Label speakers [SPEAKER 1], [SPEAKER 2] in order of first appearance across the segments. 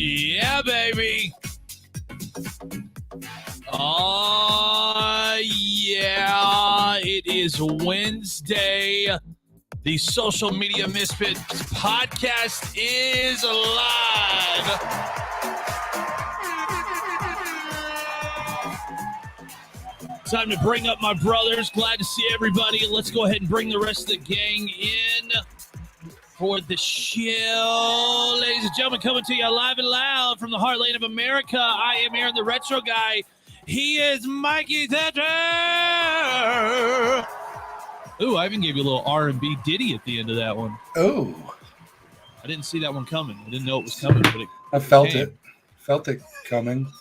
[SPEAKER 1] Yeah, baby. Yeah. It is Wednesday. The Social Media Misfits podcast is live. Time to bring up my brothers. Glad to see everybody. Let's go ahead and bring the rest of the gang in for the show. Ladies and gentlemen, coming to you live and loud from the heartland of America. I am Aaron, the retro guy. He is Mikey Thatcher. Ooh, I even gave you a little R&B ditty at the end of that one.
[SPEAKER 2] Oh.
[SPEAKER 1] I didn't see that one coming. I didn't know it was coming, but
[SPEAKER 2] I felt it. Felt it coming.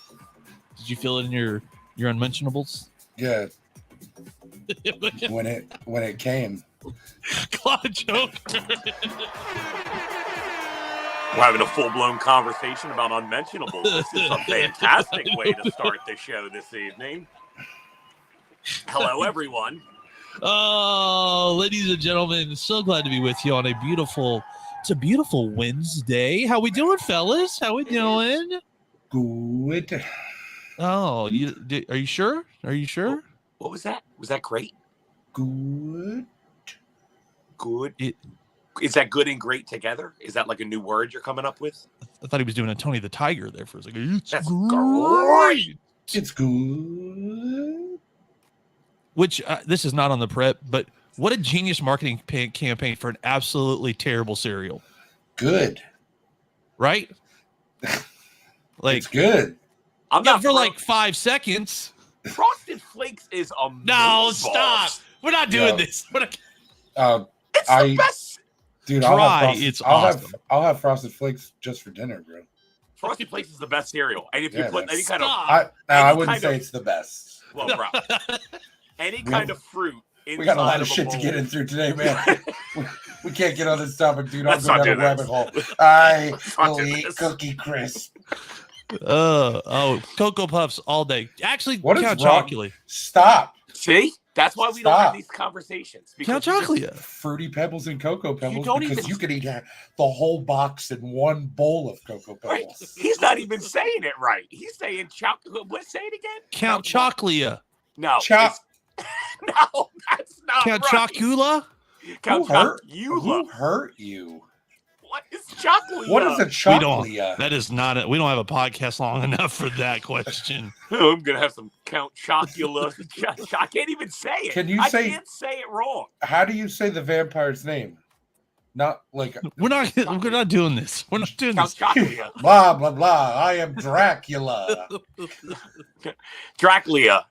[SPEAKER 1] Did you feel it in your unmentionables?
[SPEAKER 2] Yeah. when it came.
[SPEAKER 1] Claude joke.
[SPEAKER 3] We're having a full-blown conversation about unmentionables. This is a fantastic way to start the show this evening. Hello, everyone.
[SPEAKER 1] Oh, ladies and gentlemen, so glad to be with you on a beautiful Wednesday. How we doing, fellas? How we doing?
[SPEAKER 2] Good.
[SPEAKER 1] Oh, are you sure? Are you sure?
[SPEAKER 3] What was that? Was that great?
[SPEAKER 2] Good.
[SPEAKER 3] Is that good and great together? Is that like a new word you're coming up with?
[SPEAKER 1] I thought he was doing a Tony the Tiger there for a second.
[SPEAKER 3] That's great.
[SPEAKER 2] It's good.
[SPEAKER 1] Which this is not on the prep, but what a genius marketing campaign for an absolutely terrible cereal.
[SPEAKER 2] Good.
[SPEAKER 1] Right? Like,
[SPEAKER 2] it's good.
[SPEAKER 3] I'm not
[SPEAKER 1] for like 5 seconds.
[SPEAKER 3] Frosted Flakes is amazing.
[SPEAKER 1] No, stop. We're not doing this.
[SPEAKER 3] It's the best.
[SPEAKER 2] Dude,
[SPEAKER 1] awesome.
[SPEAKER 2] I'll have Frosted Flakes just for dinner, bro.
[SPEAKER 3] Frosted Flakes is the best cereal. And if you put any kind of...
[SPEAKER 2] I wouldn't say it's the best.
[SPEAKER 3] Well, bro. Any kind of fruit inside.
[SPEAKER 2] We got a lot of shit
[SPEAKER 3] bowl.
[SPEAKER 2] to get in through today, man. we can't get on this topic, dude.
[SPEAKER 3] Let's
[SPEAKER 2] I'll go
[SPEAKER 3] not
[SPEAKER 2] down
[SPEAKER 3] do
[SPEAKER 2] a rabbit
[SPEAKER 3] this.
[SPEAKER 2] hole. I will eat Cookie Crisp.
[SPEAKER 1] Cocoa Puffs all day. Actually,
[SPEAKER 2] what
[SPEAKER 1] Count
[SPEAKER 2] is wrong?
[SPEAKER 1] Chocula.
[SPEAKER 2] Stop.
[SPEAKER 3] See? That's why we don't have these conversations.
[SPEAKER 1] Count Chocula.
[SPEAKER 2] Fruity Pebbles and Cocoa Pebbles
[SPEAKER 3] you
[SPEAKER 2] could eat the whole box in one bowl of Cocoa Pebbles.
[SPEAKER 3] Right. He's not even saying it right. He's saying chocolate. Let's say it again.
[SPEAKER 1] Count Chocula.
[SPEAKER 3] No. No, that's not
[SPEAKER 1] Count
[SPEAKER 3] right.
[SPEAKER 1] Chocula?
[SPEAKER 3] Count Chocula.
[SPEAKER 2] Who hurt you?
[SPEAKER 3] What is chocolate?
[SPEAKER 2] What is a chocolate?
[SPEAKER 1] That is not it. We don't have a podcast long enough for that question.
[SPEAKER 3] Oh, I'm gonna have some Count Chocula. I can't even say it.
[SPEAKER 2] I can't
[SPEAKER 3] say it wrong.
[SPEAKER 2] How do you say the vampire's name? Not like
[SPEAKER 1] we're not doing this. We're not doing
[SPEAKER 3] Count
[SPEAKER 1] this.
[SPEAKER 3] Chocula.
[SPEAKER 2] Blah blah blah. I am Dracula.
[SPEAKER 3] Dracula.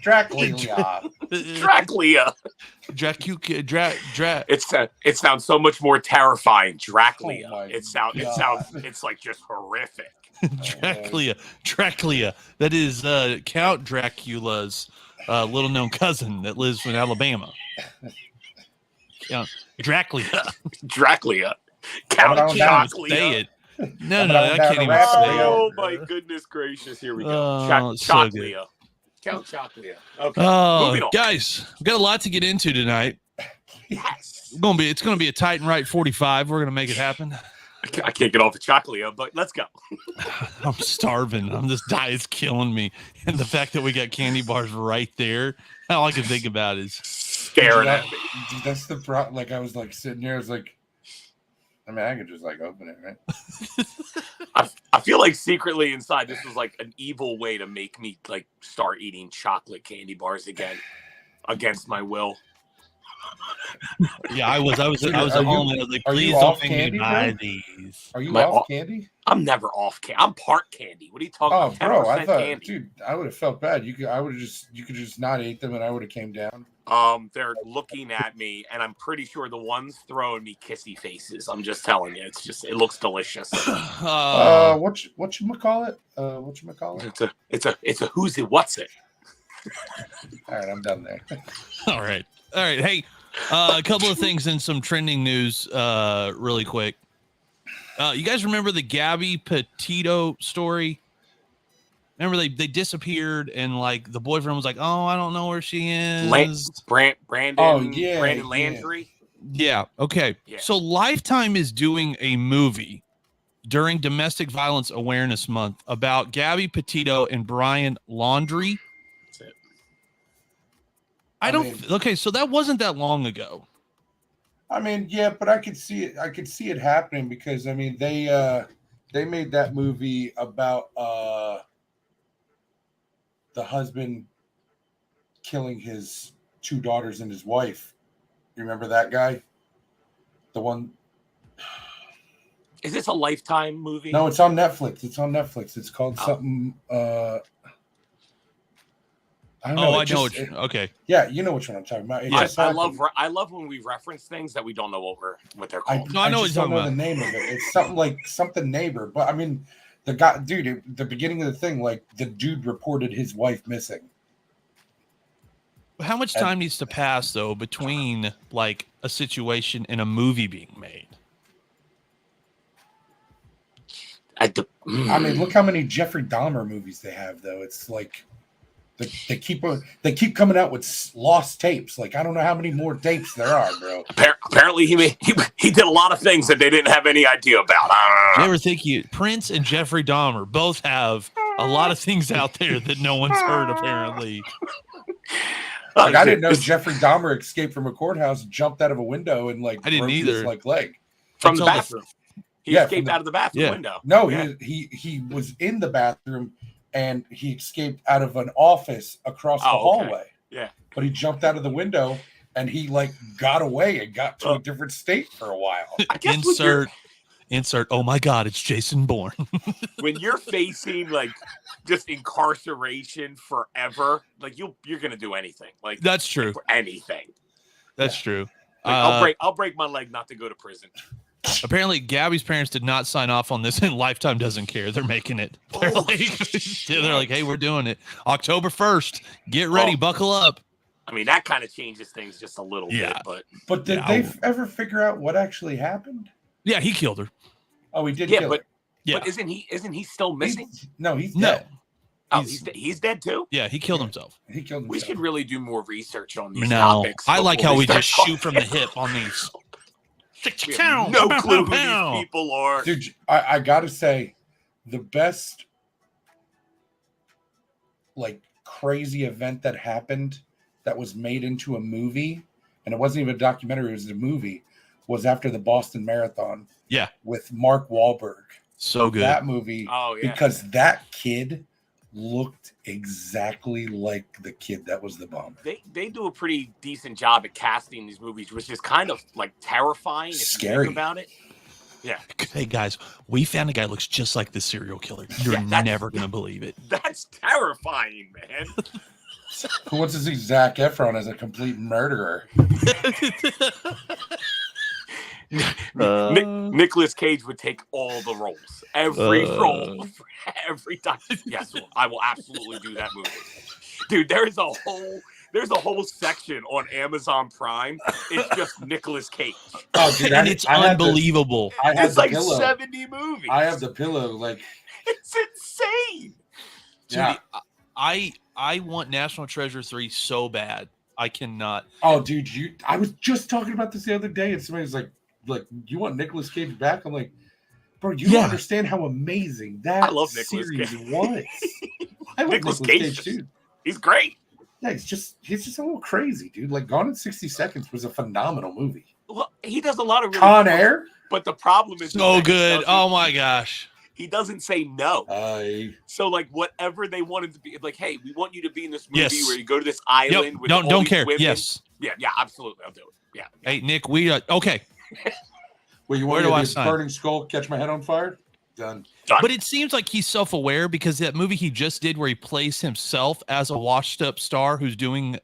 [SPEAKER 2] Dracula.
[SPEAKER 3] It sounds so much more terrifying. Dracula.
[SPEAKER 2] Oh
[SPEAKER 3] It's like just horrific.
[SPEAKER 1] Dracula. That is Count Dracula's little-known cousin that lives in Alabama. Count Dracula.
[SPEAKER 3] Dracula.
[SPEAKER 2] Coming
[SPEAKER 3] Count
[SPEAKER 2] on down.
[SPEAKER 1] Say
[SPEAKER 3] Dracula.
[SPEAKER 1] it. No,
[SPEAKER 2] Coming
[SPEAKER 1] I
[SPEAKER 2] on down
[SPEAKER 1] can't
[SPEAKER 2] the
[SPEAKER 1] even
[SPEAKER 2] rabbit
[SPEAKER 1] say
[SPEAKER 2] trail.
[SPEAKER 1] it.
[SPEAKER 3] Oh my goodness gracious! Here we go.
[SPEAKER 1] Oh, it's so good.
[SPEAKER 3] Choclia. Count Choclia. Okay.
[SPEAKER 1] Oh,
[SPEAKER 3] Moving on.
[SPEAKER 1] guys, we've got a lot to get into tonight.
[SPEAKER 3] Yes.
[SPEAKER 1] It's gonna be a tight and right 45. We're gonna make it happen.
[SPEAKER 3] I can't get off the Choclia, but let's go.
[SPEAKER 1] I'm starving. This diet's killing me, and the fact that we got candy bars right there, all I can think about is
[SPEAKER 3] Staring at me.
[SPEAKER 2] That's the problem. Like I was like sitting here, I was like, I mean, I could just like open it, right?
[SPEAKER 3] I feel like secretly inside this was like an evil way to make me like start eating chocolate candy bars again against my will.
[SPEAKER 1] Yeah, I was at home and I was like,
[SPEAKER 2] are you
[SPEAKER 1] please don't
[SPEAKER 2] off
[SPEAKER 1] make me
[SPEAKER 2] candy,
[SPEAKER 1] buy
[SPEAKER 2] bro?
[SPEAKER 1] these.
[SPEAKER 2] Are you
[SPEAKER 3] My-
[SPEAKER 2] off candy?
[SPEAKER 3] I'm never off candy. I'm part candy. What are you talking
[SPEAKER 2] Oh,
[SPEAKER 3] about?
[SPEAKER 2] bro,
[SPEAKER 3] 10%
[SPEAKER 2] I thought,
[SPEAKER 3] candy.
[SPEAKER 2] dude, I would have felt bad. You could just not eat them, and I would have came down.
[SPEAKER 3] They're looking at me, and I'm pretty sure the one's throwing me kissy faces. I'm just telling you, it looks delicious.
[SPEAKER 2] What you call it? What you call it?
[SPEAKER 3] It's a who's it, what's it?
[SPEAKER 2] All right, I'm done there.
[SPEAKER 1] All right. Hey, a couple of things in some trending news, really quick. You guys remember the Gabby Petito story? Remember they disappeared and like the boyfriend was like, "Oh, I don't know where she is."
[SPEAKER 3] Brandon.
[SPEAKER 2] Oh, yeah,
[SPEAKER 3] Brandon
[SPEAKER 2] yeah.
[SPEAKER 3] Landry.
[SPEAKER 1] Yeah. Okay.
[SPEAKER 3] Yeah.
[SPEAKER 1] So Lifetime is doing a movie during Domestic Violence Awareness Month about Gabby Petito and Brian Laundrie.
[SPEAKER 3] That's it.
[SPEAKER 1] Okay, so that wasn't that long ago.
[SPEAKER 2] I mean, yeah, but I could see it. I could see it happening because I mean they made that movie about the husband killing his two daughters and his wife. You remember that guy? The one.
[SPEAKER 3] Is this a Lifetime movie?
[SPEAKER 2] No, it's on Netflix. It's called something. I don't know.
[SPEAKER 1] I know. Okay.
[SPEAKER 2] Yeah, you know which one I'm talking about.
[SPEAKER 3] I love when we reference things that we don't know what they're called.
[SPEAKER 1] No, I know what
[SPEAKER 2] just
[SPEAKER 1] you're
[SPEAKER 2] don't
[SPEAKER 1] talking
[SPEAKER 2] know the name of it. It's something like something neighbor. But I mean, the guy, dude, the beginning of the thing, like the dude reported his wife missing.
[SPEAKER 1] How much time needs to pass though between like a situation and a movie being made?
[SPEAKER 2] I mean, look how many Jeffrey Dahmer movies they have, though. It's like they keep coming out with lost tapes. Like I don't know how many more tapes there are, bro.
[SPEAKER 3] Apparently, he did a lot of things that they didn't have any idea about.
[SPEAKER 1] Do you ever think Prince and Jeffrey Dahmer both have a lot of things out there that no one's heard apparently?
[SPEAKER 2] Like, I didn't know Jeffrey Dahmer escaped from a courthouse, jumped out of a window, and like
[SPEAKER 1] I didn't
[SPEAKER 2] broke
[SPEAKER 1] either.
[SPEAKER 2] his like leg
[SPEAKER 3] from the bathroom. He escaped out of the bathroom
[SPEAKER 1] yeah.
[SPEAKER 3] window.
[SPEAKER 2] No,
[SPEAKER 3] Yeah.
[SPEAKER 2] he was in the bathroom and he escaped out of an office across the hallway.
[SPEAKER 3] Yeah.
[SPEAKER 2] But he jumped out of the window and he like got away and got to a different state for a while.
[SPEAKER 3] I guess
[SPEAKER 1] Insert. Oh my God, it's Jason Bourne.
[SPEAKER 3] when you're facing like just incarceration forever, like you're gonna do anything. Like
[SPEAKER 1] That's true.
[SPEAKER 3] For anything.
[SPEAKER 1] That's true.
[SPEAKER 3] Like, I'll break my leg not to go to prison.
[SPEAKER 1] Apparently, Gabby's parents did not sign off on this, and Lifetime doesn't care. They're making it. They're like, hey, we're doing it. October 1st. Get ready. Buckle up.
[SPEAKER 3] I mean, that kind of changes things just a little bit.
[SPEAKER 2] But did they ever figure out what actually happened?
[SPEAKER 1] Yeah, he killed her.
[SPEAKER 2] Oh, he did kill her.
[SPEAKER 1] Yeah.
[SPEAKER 3] But isn't he still missing?
[SPEAKER 2] He's dead.
[SPEAKER 3] Oh, he's dead too?
[SPEAKER 1] Yeah, he killed himself.
[SPEAKER 2] He killed himself.
[SPEAKER 3] We should really do more research on these
[SPEAKER 1] No,
[SPEAKER 3] topics.
[SPEAKER 1] I like how we just
[SPEAKER 3] start
[SPEAKER 1] shoot from the hip on these.
[SPEAKER 3] We have no clue who these people are.
[SPEAKER 2] Dude, I gotta say, the best like crazy event that happened that was made into a movie, and it wasn't even a documentary, it was a movie, was after the Boston Marathon.
[SPEAKER 1] Yeah.
[SPEAKER 2] With Mark Wahlberg.
[SPEAKER 1] So good.
[SPEAKER 2] That movie.
[SPEAKER 3] Oh, yeah.
[SPEAKER 2] Because that kid looked exactly like the kid that was the bomber.
[SPEAKER 3] They do a pretty decent job at casting these movies, which is kind of like terrifying if
[SPEAKER 2] Scary.
[SPEAKER 3] you think about it. Yeah.
[SPEAKER 1] Hey guys, we found a guy who looks just like this serial killer. You're never gonna believe it.
[SPEAKER 3] That's terrifying, man.
[SPEAKER 2] Who wants to see Zac Efron as a complete murderer?
[SPEAKER 3] Nicolas Cage would take all the roles, every role, every time. Yes, I will absolutely do that movie, dude. There's a whole section on Amazon Prime. It's just Nicolas Cage.
[SPEAKER 2] Oh, dude,
[SPEAKER 1] and it's unbelievable.
[SPEAKER 3] It's like pillow. 70 movies.
[SPEAKER 2] I have the pillow. Like,
[SPEAKER 3] it's insane.
[SPEAKER 1] Dude, yeah. I want National Treasure 3 so bad. I cannot.
[SPEAKER 2] Oh, dude, I was just talking about this the other day, and somebody's like, you want Nicolas Cage back? I'm like, bro, you don't understand how amazing that series was. I love Nicolas Cage too.
[SPEAKER 3] He's great.
[SPEAKER 2] Yeah, he's just a little crazy, dude. Like, Gone in 60 Seconds was a phenomenal movie.
[SPEAKER 3] Well, he does a lot of really
[SPEAKER 2] Con Air,
[SPEAKER 3] but the problem is
[SPEAKER 1] so good. Oh my gosh.
[SPEAKER 3] He doesn't say no. So, like, whatever they wanted to be, like, hey, we want you to be in this movie where you go to this island with all
[SPEAKER 1] don't
[SPEAKER 3] these
[SPEAKER 1] care.
[SPEAKER 3] Women.
[SPEAKER 1] Yes.
[SPEAKER 3] Yeah, absolutely. I'll do it. Yeah.
[SPEAKER 1] Hey, Nick, okay.
[SPEAKER 2] Well, you want to be Burning Skull, Catch My Head on Fire? Done.
[SPEAKER 1] But it seems like he's self-aware because that movie he just did where he plays himself as a washed-up star who's going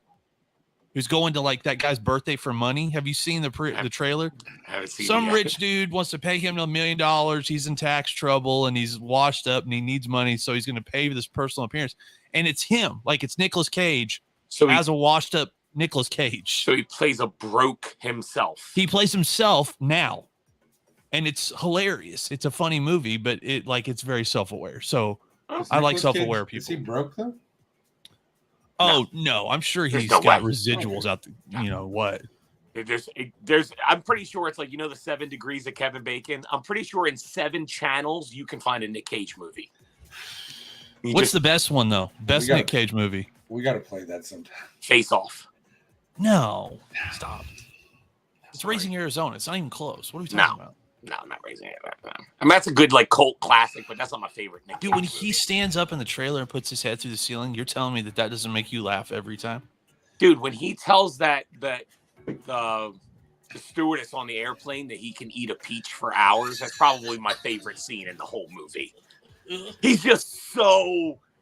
[SPEAKER 1] to like that guy's birthday for money. Have you seen the trailer?
[SPEAKER 3] I haven't seen
[SPEAKER 1] Some rich dude wants to pay him $1 million. He's in tax trouble and he's washed up and he needs money, so he's going to pay for this personal appearance. And it's him, like it's Nicolas Cage as a washed-up Nicolas Cage.
[SPEAKER 3] So he plays a broke himself.
[SPEAKER 1] He plays himself now. And it's hilarious. It's a funny movie, but it's very self-aware. So I like self-aware people.
[SPEAKER 2] Is he broke though?
[SPEAKER 1] Oh no, I'm sure he's got residuals out there. You know what?
[SPEAKER 3] There's I'm pretty sure it's like, the 7 Degrees of Kevin Bacon. I'm pretty sure in 7 channels you can find a Nick Cage movie.
[SPEAKER 1] What's the best one though? Best Nick Cage movie.
[SPEAKER 2] We got to play that sometime.
[SPEAKER 3] Face Off.
[SPEAKER 1] No, stop. It's Raising Arizona. It's not even close. What are we talking about?
[SPEAKER 3] No, I'm not Raising Arizona. I mean, that's a good cult classic, but that's not my favorite Nick Cage
[SPEAKER 1] Dude, when
[SPEAKER 3] movie.
[SPEAKER 1] he stands up in the trailer and puts his head through the ceiling, you're telling me that doesn't make you laugh every time?
[SPEAKER 3] Dude, when he tells the stewardess on the airplane that he can eat a peach for hours, that's probably my favorite scene in the whole movie. He's just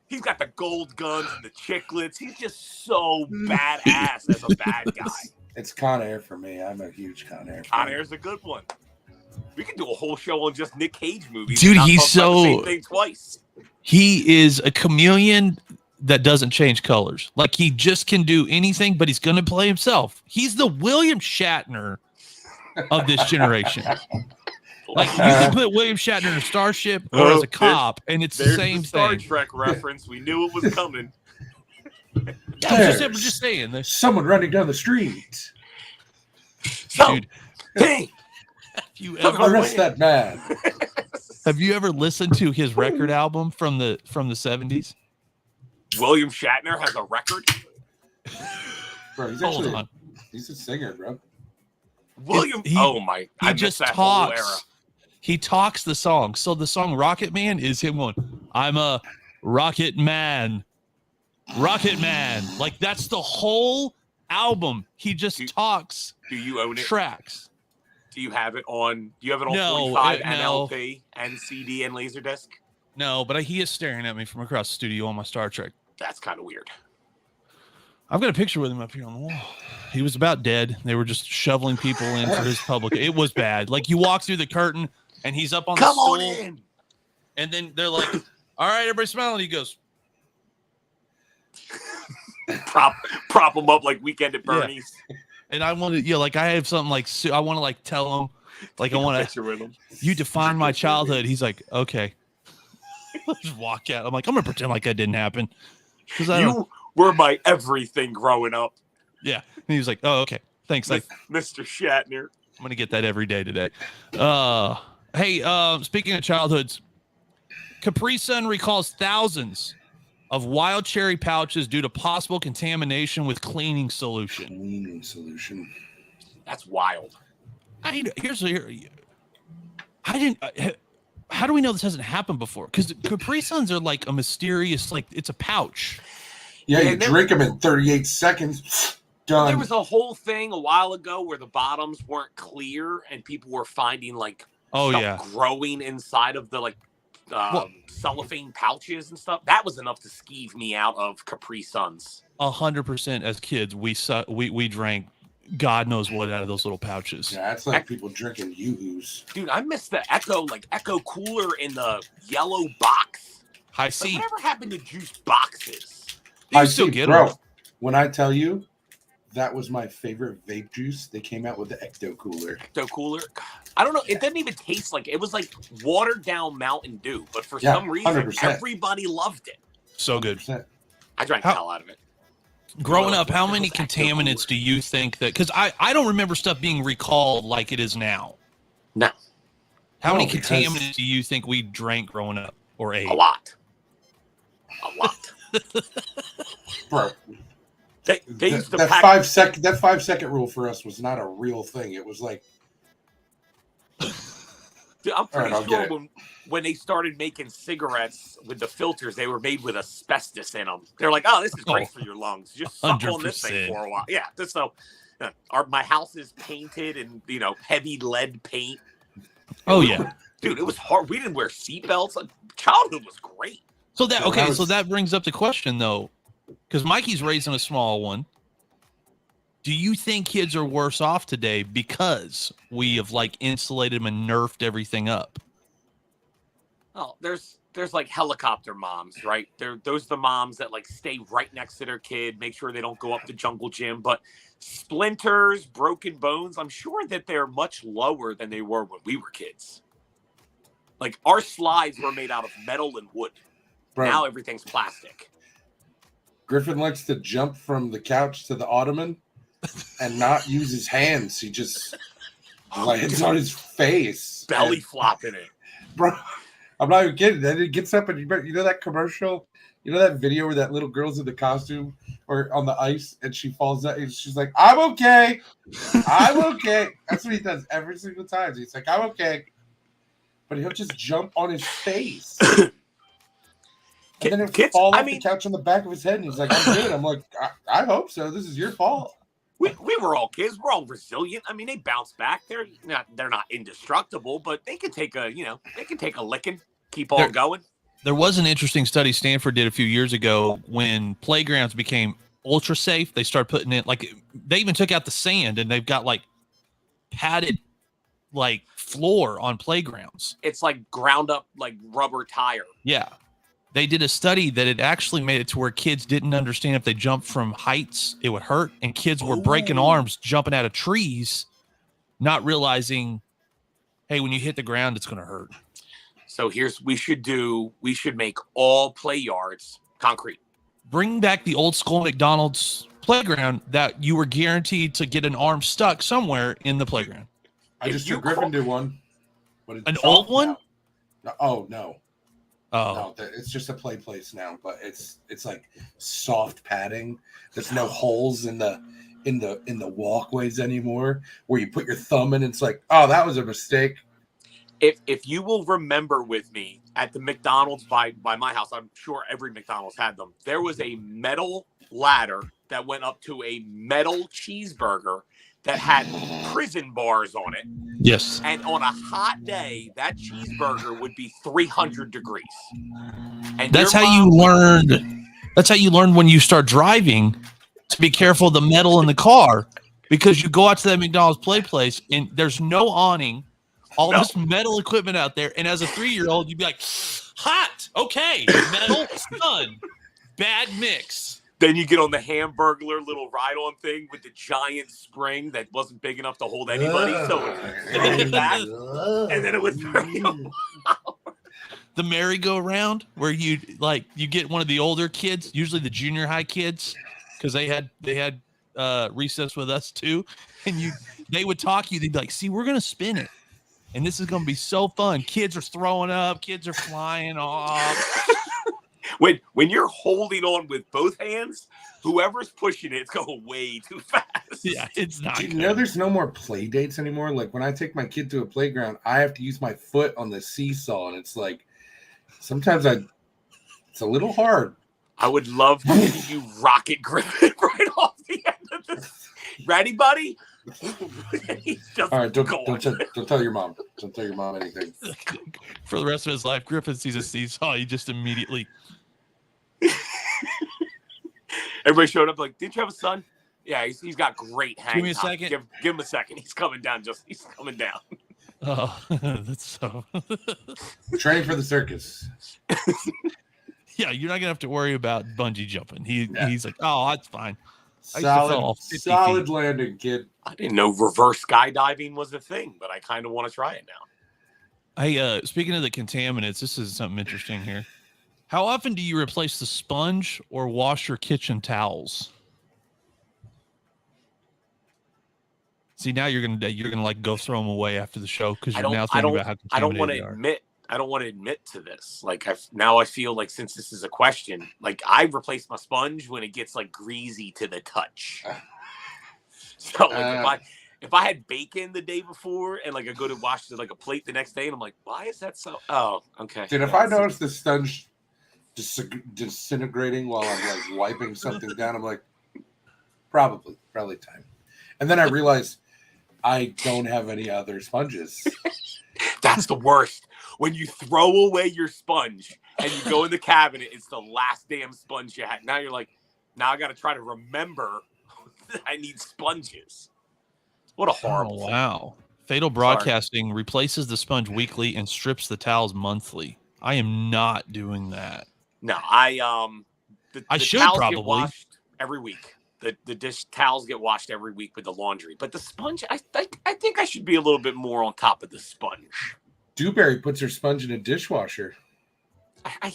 [SPEAKER 3] he's got the gold guns and the chiclets. He's just so badass as a bad guy.
[SPEAKER 2] It's Con Air for me. I'm a huge Con Air fan.
[SPEAKER 3] Con Air's a good one. We can do a whole show on just Nick Cage movies.
[SPEAKER 1] Dude, he's so
[SPEAKER 3] the same thing twice.
[SPEAKER 1] He is a chameleon that doesn't change colors. Like he just can do anything, but he's going to play himself. He's the William Shatner of this generation. Like you can put William Shatner in a Starship or as a cop, and it's the same
[SPEAKER 3] Star
[SPEAKER 1] thing.
[SPEAKER 3] Trek reference. We knew it was coming.
[SPEAKER 1] I'm just saying.
[SPEAKER 2] There's someone running down the street.
[SPEAKER 1] Dude,
[SPEAKER 3] dang.
[SPEAKER 2] Arrest that man.
[SPEAKER 1] Have you ever listened to his record album from the 70s?
[SPEAKER 3] William Shatner has a record?
[SPEAKER 2] Bro, he's a singer, bro.
[SPEAKER 3] I
[SPEAKER 1] just talks. He talks the song. So the song Rocket Man is him going, I'm a rocket man. Rocket Man. Like that's the whole album. He just talks.
[SPEAKER 3] Do you own it?
[SPEAKER 1] Tracks.
[SPEAKER 3] Do you have it on? Do you have it on 45 and LP and CD and Laserdisc?
[SPEAKER 1] No, but he is staring at me from across the studio on my Star Trek.
[SPEAKER 3] That's kind of weird.
[SPEAKER 1] I've got a picture with him up here on the wall. He was about dead. They were just shoveling people in for his public. It was bad. Like you walk through the curtain and he's up on the stool.
[SPEAKER 3] Come on in.
[SPEAKER 1] And then they're like, all right, everybody smile. And he goes,
[SPEAKER 3] prop him up like Weekend at Bernie's.
[SPEAKER 1] Yeah. And I want to, like I have something like I want to like tell him, like I want to. You define my childhood. He's like, okay. Just walk out. I'm like, I'm gonna pretend like that didn't happen.
[SPEAKER 3] You were my everything growing up.
[SPEAKER 1] Yeah. And he was like, oh, okay, thanks, like
[SPEAKER 3] Mr. Shatner.
[SPEAKER 1] I'm gonna get that every day today. Hey, speaking of childhoods, Capri Sun recalls thousands of wild cherry pouches due to possible contamination with cleaning solution.
[SPEAKER 3] That's wild.
[SPEAKER 1] How do we know this hasn't happened before? Because Capri Suns are like a mysterious, like it's a pouch.
[SPEAKER 2] Yeah, you drink them in 38 seconds. Done.
[SPEAKER 3] There was a whole thing a while ago where the bottoms weren't clear and people were finding like stuff growing inside of the cellophane pouches and stuff. That was enough to skeeve me out of Capri Suns.
[SPEAKER 1] 100% as kids, we drank God knows what out of those little pouches.
[SPEAKER 2] Yeah, that's like people drinking Yoo-Hoos.
[SPEAKER 3] Dude, I miss the Echo cooler in the yellow box.
[SPEAKER 1] High C.
[SPEAKER 3] Like, whatever happened to juice boxes?
[SPEAKER 1] You still get
[SPEAKER 2] bro.
[SPEAKER 1] them.
[SPEAKER 2] When I tell you, that was my favorite vape juice. They came out with the Ecto Cooler.
[SPEAKER 3] Ecto Cooler? I don't know. It didn't even taste like it was like watered down Mountain Dew, but for some reason
[SPEAKER 2] 100%.
[SPEAKER 3] everybody loved it.
[SPEAKER 1] So good.
[SPEAKER 2] 100%.
[SPEAKER 3] I drank the hell out of it.
[SPEAKER 1] Growing up, how many contaminants do you think that? Because I don't remember stuff being recalled like it is now.
[SPEAKER 3] No.
[SPEAKER 1] How many contaminants do you think we drank growing up or ate?
[SPEAKER 3] A lot. A lot.
[SPEAKER 2] Bro.
[SPEAKER 3] They used to
[SPEAKER 2] that
[SPEAKER 3] pack
[SPEAKER 2] 5 second that 5 second rule for us was not a real thing. It was like,
[SPEAKER 3] Dude, I'm pretty
[SPEAKER 2] right,
[SPEAKER 3] sure when they started making cigarettes with the filters, they were made with asbestos in them. They're like, "Oh, this is great for your lungs. Just suck on this thing for a while." Yeah, just so. My house is painted in heavy lead paint.
[SPEAKER 1] Oh yeah,
[SPEAKER 3] dude, it was hard. We didn't wear seatbelts. Childhood was great.
[SPEAKER 1] So that brings up the question though, because Mikey's raising a small one. Do you think kids are worse off today because we have insulated them and nerfed everything up?
[SPEAKER 3] Oh, there's like helicopter moms, right? Those are the moms that stay right next to their kid, make sure they don't go up the jungle gym. But splinters, broken bones, I'm sure that they're much lower than they were when we were kids. Like our slides were made out of metal and wood. Bro, now everything's plastic.
[SPEAKER 2] Griffin likes to jump from the couch to the ottoman and not use his hands. He just lands on his face.
[SPEAKER 3] Belly flopping it.
[SPEAKER 2] Bro, I'm not even kidding. Then it gets up and you know that commercial? You know that video where that little girl's in the costume or on the ice and she falls out and she's like, "I'm okay. I'm okay." That's what he does every single time. He's like, "I'm okay." But he'll just jump on his face. And then it fall off the couch on the back of his head, and he's like, "I'm good." I'm like, I hope so. This is your fault.
[SPEAKER 3] We were all kids. We're all resilient. I mean, they bounce back. They're not indestructible, but they can take a licking, keep on going.
[SPEAKER 1] There was an interesting study Stanford did a few years ago when playgrounds became ultra safe. They started putting in they even took out the sand, and they've got padded floor on playgrounds.
[SPEAKER 3] It's ground up rubber tire.
[SPEAKER 1] Yeah. They did a study that it actually made it to where kids didn't understand if they jumped from heights, it would hurt. And kids were breaking arms, jumping out of trees, not realizing, hey, when you hit the ground, it's going to hurt.
[SPEAKER 3] So we should make all play yards concrete.
[SPEAKER 1] Bring back the old school McDonald's playground that you were guaranteed to get an arm stuck somewhere in the playground.
[SPEAKER 2] I just took Griffin to one. But
[SPEAKER 1] an old one?
[SPEAKER 2] No. Oh, no.
[SPEAKER 1] Oh,
[SPEAKER 2] no, it's just a play place now, but it's soft padding. There's no holes in the walkways anymore where you put your thumb in. And it's like, oh, that was a mistake.
[SPEAKER 3] If you will remember with me at the McDonald's by my house, I'm sure every McDonald's had them. There was a metal ladder that went up to a metal cheeseburger that had prison bars on it.
[SPEAKER 1] Yes.
[SPEAKER 3] And on a hot day, that cheeseburger would be 300 degrees. And
[SPEAKER 1] that's how you learned. That's how you learn when you start driving to be careful of the metal in the car, because you go out to that McDonald's play place and there's no awning, this metal equipment out there. And as a 3-year-old, you'd be like, hot. Okay. Metal, sun, bad mix.
[SPEAKER 3] Then you get on the Hamburglar little ride-on thing with the giant spring that wasn't big enough to hold anybody. And then it was
[SPEAKER 1] the merry-go-round where you get one of the older kids, usually the junior high kids, because they had recess with us too, and they would talk you. They'd be like, "See, we're gonna spin it, and this is gonna be so fun." Kids are throwing up, kids are flying off.
[SPEAKER 3] When you're holding on with both hands, whoever's pushing it's going way too fast.
[SPEAKER 1] Yeah, it's not.
[SPEAKER 2] You know, there's no more play dates anymore. Like when I take my kid to a playground, I have to use my foot on the seesaw, and it's sometimes it's a little hard.
[SPEAKER 3] I would love to see you rocket Griffin right off the end of this. Ready, buddy?
[SPEAKER 2] All right, don't tell your mom. Don't tell your mom anything.
[SPEAKER 1] For the rest of his life, Griffin sees a seesaw. He just immediately.
[SPEAKER 3] Everybody showed up like, "Didn't you have a son?" Yeah, he's got great hang.
[SPEAKER 1] Give me a
[SPEAKER 3] time.
[SPEAKER 1] second.
[SPEAKER 3] Give him a second. He's coming down. He's coming down.
[SPEAKER 1] Oh, that's so.
[SPEAKER 2] Training for the circus.
[SPEAKER 1] Yeah, you're not gonna have to worry about bungee jumping. He's like, oh, that's fine.
[SPEAKER 2] Solid landing, kid.
[SPEAKER 3] I didn't know reverse skydiving was a thing, but I kind of want to try it now.
[SPEAKER 1] Hey, speaking of the contaminants, this is something interesting here. How often do you replace the sponge or wash your kitchen towels? See, now you're gonna like go throw them away after the show because you're now thinking about how contaminated they are.
[SPEAKER 3] I don't want to admit to this. Like I feel like since this is a question, like I replace my sponge when it gets like greasy to the touch. So like if I had bacon the day before and like I go to wash like a plate the next day and I'm like, why is that so? Oh, okay.
[SPEAKER 2] Dude, if I notice the sponge disintegrating while I'm like wiping something down, I'm like, probably time. And then I realize I don't have any other sponges.
[SPEAKER 3] That's the worst. When you throw away your sponge and you go in the cabinet, it's the last damn sponge you had. Now you're like, now I got to try to remember that I need sponges. What a horrible thing.
[SPEAKER 1] Wow. Fatal Broadcasting replaces the sponge weekly and strips the towels monthly. I am not doing that.
[SPEAKER 3] No, I
[SPEAKER 1] should
[SPEAKER 3] towels
[SPEAKER 1] probably
[SPEAKER 3] get washed every week. The dish towels get washed every week with the laundry, but the sponge, I think I should be a little bit more on top of the sponge.
[SPEAKER 2] Dewberry puts her sponge in a dishwasher.
[SPEAKER 3] I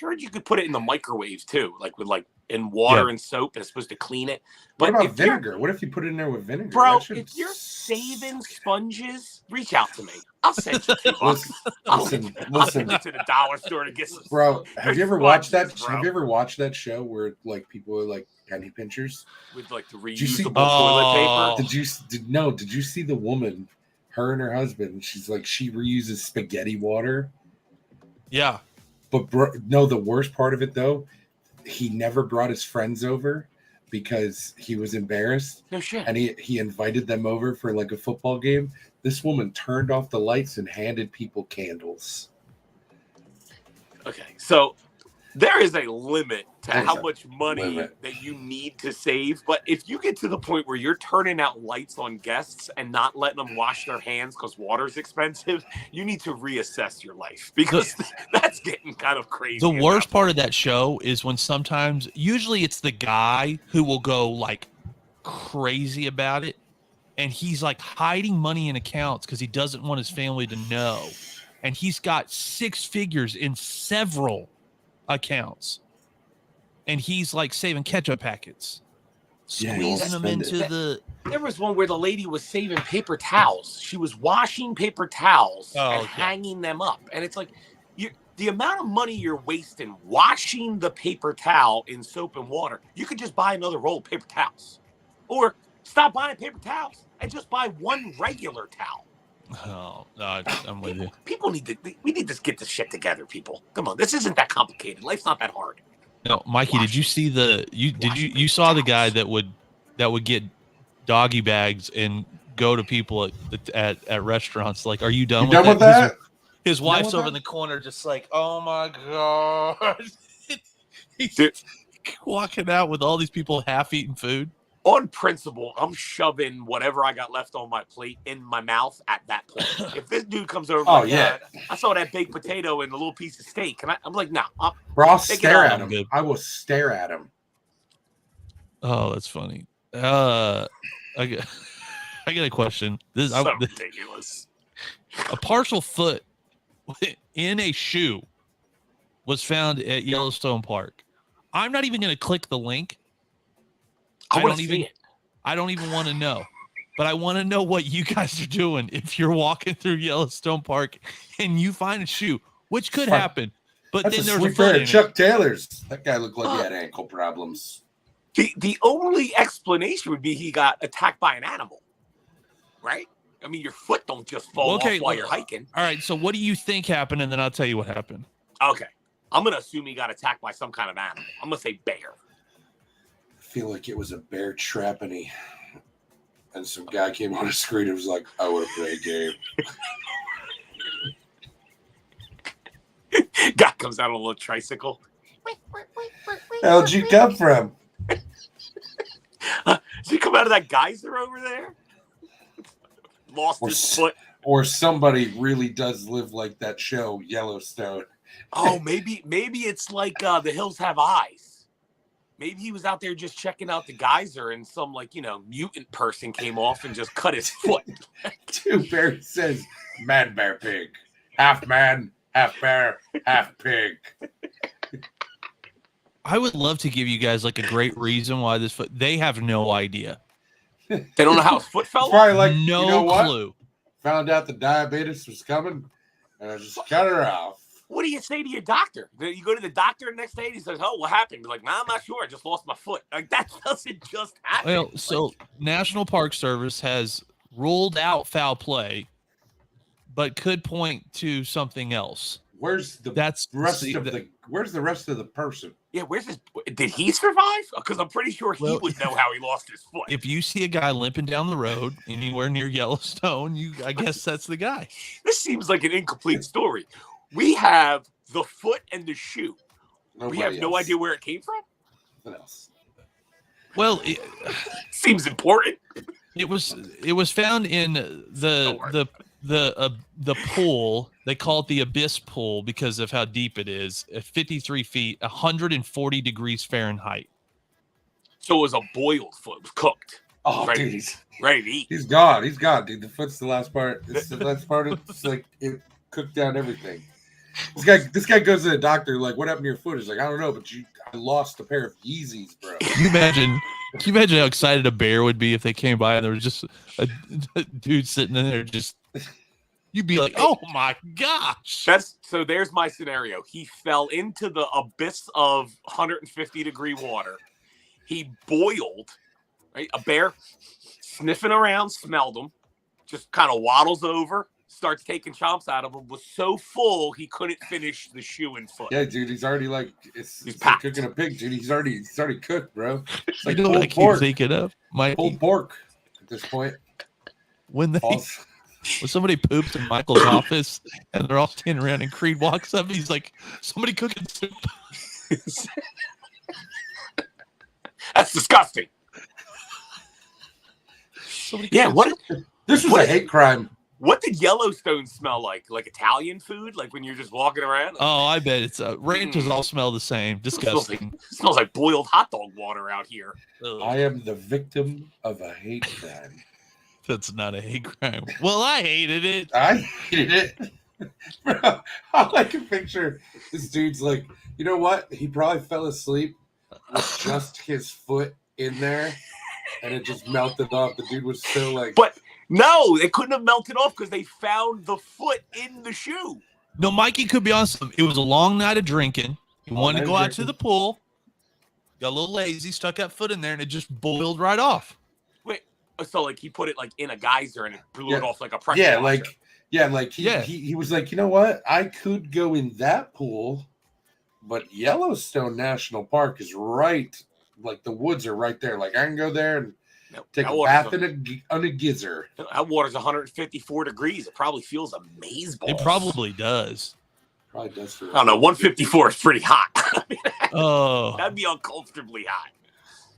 [SPEAKER 3] heard you could put it in the microwave too, like with in water and soap, and it's supposed to clean it. But
[SPEAKER 2] what about vinegar? What if you put it in there with vinegar?
[SPEAKER 3] Bro, if you're saving sponges, reach out to me. I'll send you $2. I'll send you to the dollar store to get some.
[SPEAKER 2] Bro, have you ever watched that? Bro. Have you ever watched that show where like people are like penny pinchers
[SPEAKER 3] with like the reusable toilet
[SPEAKER 2] paper? Did you see the woman? Her and her husband. She's like she reuses spaghetti water.
[SPEAKER 1] Yeah,
[SPEAKER 2] but the worst part of it though, he never brought his friends over because he was embarrassed.
[SPEAKER 3] No shit.
[SPEAKER 2] And he invited them over for like a football game. This woman turned off the lights and handed people candles.
[SPEAKER 3] Okay, so there is a limit to how much money that you need to save. But if you get to the point where you're turning out lights on guests and not letting them wash their hands because water's expensive, you need to reassess your life because that's getting kind of crazy.
[SPEAKER 1] The worst part of that show is when usually it's the guy who will go like crazy about it. And he's like hiding money in accounts because he doesn't want his family to know. And he's got 6 figures in several accounts. And he's like saving ketchup packets, squeezing them into the.
[SPEAKER 3] There was one where the lady was saving paper towels. She was washing paper towels and hanging them up. And it's like, the amount of money you're wasting washing the paper towel in soap and water, you could just buy another roll of paper towels. Or stop buying paper towels and just buy one regular towel.
[SPEAKER 1] Oh, I'm with you.
[SPEAKER 3] We need to get this shit together, people. Come on, this isn't that complicated. Life's not that hard.
[SPEAKER 1] No, Mikey, did you see you saw the guy that would get doggy bags and go to people at restaurants like, are you done with that? His wife's over in the corner just like, oh my god. He's walking out with all these people half eating food.
[SPEAKER 3] On principle, I'm shoving whatever I got left on my plate in my mouth at that point. If this dude comes over, I saw that baked potato and a little piece of steak, and I'm like, nah.
[SPEAKER 2] I'll stare at him. I will stare at him.
[SPEAKER 1] Oh, that's funny. I got a question. This is
[SPEAKER 3] ridiculous.
[SPEAKER 1] A partial foot in a shoe was found at Yellowstone Park. I'm not even going to click the link. I don't even want to know, but I want to know what you guys are doing if you're walking through Yellowstone Park and you find a shoe, which could happen. But
[SPEAKER 2] that's
[SPEAKER 1] then there's
[SPEAKER 2] a pair of Chuck Taylors. That guy looked like he had ankle problems.
[SPEAKER 3] The only explanation would be he got attacked by an animal, right? I mean, your foot don't just fall off while you're hiking.
[SPEAKER 1] All right, so what do you think happened, and then I'll tell you what happened.
[SPEAKER 3] Okay, I'm gonna assume he got attacked by some kind of animal. I'm gonna say bear.
[SPEAKER 2] I feel like it was a bear trapping and some guy came on the screen and was like, I want to play a game.
[SPEAKER 3] Guy comes out on a little tricycle.
[SPEAKER 2] How'd you come from?
[SPEAKER 3] Does he come out of that geyser over there? Lost his foot.
[SPEAKER 2] Or somebody really does live like that show, Yellowstone.
[SPEAKER 3] Oh, maybe it's like The Hills Have Eyes. Maybe he was out there just checking out the geyser and some mutant person came off and just cut his foot.
[SPEAKER 2] Dude, Barry says, man, bear, pig. Half man, half bear, half pig.
[SPEAKER 1] I would love to give you guys like a great reason why this foot. They have no idea.
[SPEAKER 3] They don't know how his foot fell.
[SPEAKER 2] Probably like,
[SPEAKER 1] no
[SPEAKER 2] you know what?
[SPEAKER 1] clue.
[SPEAKER 2] Found out the diabetes was coming, and I just cut her off.
[SPEAKER 3] What do you say to your doctor? You go to the doctor the next day and he says, "Oh, what happened?" You're like, "Nah, I'm not sure. I just lost my foot." Like that doesn't just happen.
[SPEAKER 1] Well, so National Park Service has ruled out foul play, but could point to something else.
[SPEAKER 2] Where's the Where's the rest of the person?
[SPEAKER 3] Yeah, where's his? Did he survive? Because I'm pretty sure he would know how he lost his foot.
[SPEAKER 1] If you see a guy limping down the road anywhere near Yellowstone, I guess that's the guy.
[SPEAKER 3] This seems like an incomplete story. We have the foot and the shoe. We have no idea where it came from.
[SPEAKER 2] What else?
[SPEAKER 1] Well,
[SPEAKER 3] seems important.
[SPEAKER 1] It was found in the pool. They call it the Abyss Pool because of how deep it is. At 53 feet, 140 degrees Fahrenheit.
[SPEAKER 3] So it was a boiled foot. It was cooked.
[SPEAKER 2] Oh, dude, he's
[SPEAKER 3] ready to eat.
[SPEAKER 2] He's gone. He's gone, dude. The foot's the last part. It's the last part. It's like it cooked down everything. This guy goes to the doctor. Like, what happened to your foot? He's like, I don't know, but I lost a pair of Yeezys, bro.
[SPEAKER 1] Can you imagine how excited a bear would be if they came by and there was just a dude sitting in there just. You'd be like, oh my gosh.
[SPEAKER 3] There's my scenario. He fell into the abyss of 150-degree water. He boiled, right? A bear sniffing around, smelled him, just kind of waddles over, starts taking chomps out of him, was so full he couldn't finish the shoe and foot.
[SPEAKER 2] Yeah, dude, he's already like he's
[SPEAKER 3] like
[SPEAKER 2] cooking a pig, dude. He's already cooked, bro. It's like
[SPEAKER 1] I keep thinking of
[SPEAKER 2] pulled pork at this point.
[SPEAKER 1] When somebody poops in Michael's office and they're all standing around and Creed walks up, he's like, somebody cooking soup.
[SPEAKER 3] That's disgusting.
[SPEAKER 2] This was a hate crime.
[SPEAKER 3] What did Yellowstone smell like? Like Italian food? Like when you're just walking around?
[SPEAKER 1] Oh, I bet it's ranches all smell the same. Disgusting.
[SPEAKER 3] It smells like boiled hot dog water out here.
[SPEAKER 1] Ugh.
[SPEAKER 2] I am the victim of a hate crime.
[SPEAKER 1] That's not a hate crime. Well, I hated it.
[SPEAKER 2] I hated it. Bro, all I can picture this dude's like, you know what? He probably fell asleep with just his foot in there and it just melted off. The dude was so like.
[SPEAKER 3] But no, they couldn't have melted off because they found the foot in the shoe.
[SPEAKER 1] No, Mikey could be honest. It was a long night of drinking. He wanted to go out to the pool. Got a little lazy, stuck that foot in there, and it just boiled right off.
[SPEAKER 3] Wait, so like he put it like in a geyser and it blew it off like a pressure washer.
[SPEAKER 2] He was like, you know what? I could go in that pool, but Yellowstone National Park is right. Like the woods are right there. Like I can go there and take a bath in a geyser.
[SPEAKER 3] That water's 154 degrees. It probably feels amazeballs.
[SPEAKER 1] It probably does.
[SPEAKER 2] Probably does.
[SPEAKER 3] I don't know. 154 is pretty hot.
[SPEAKER 1] Oh,
[SPEAKER 3] that'd be uncomfortably hot.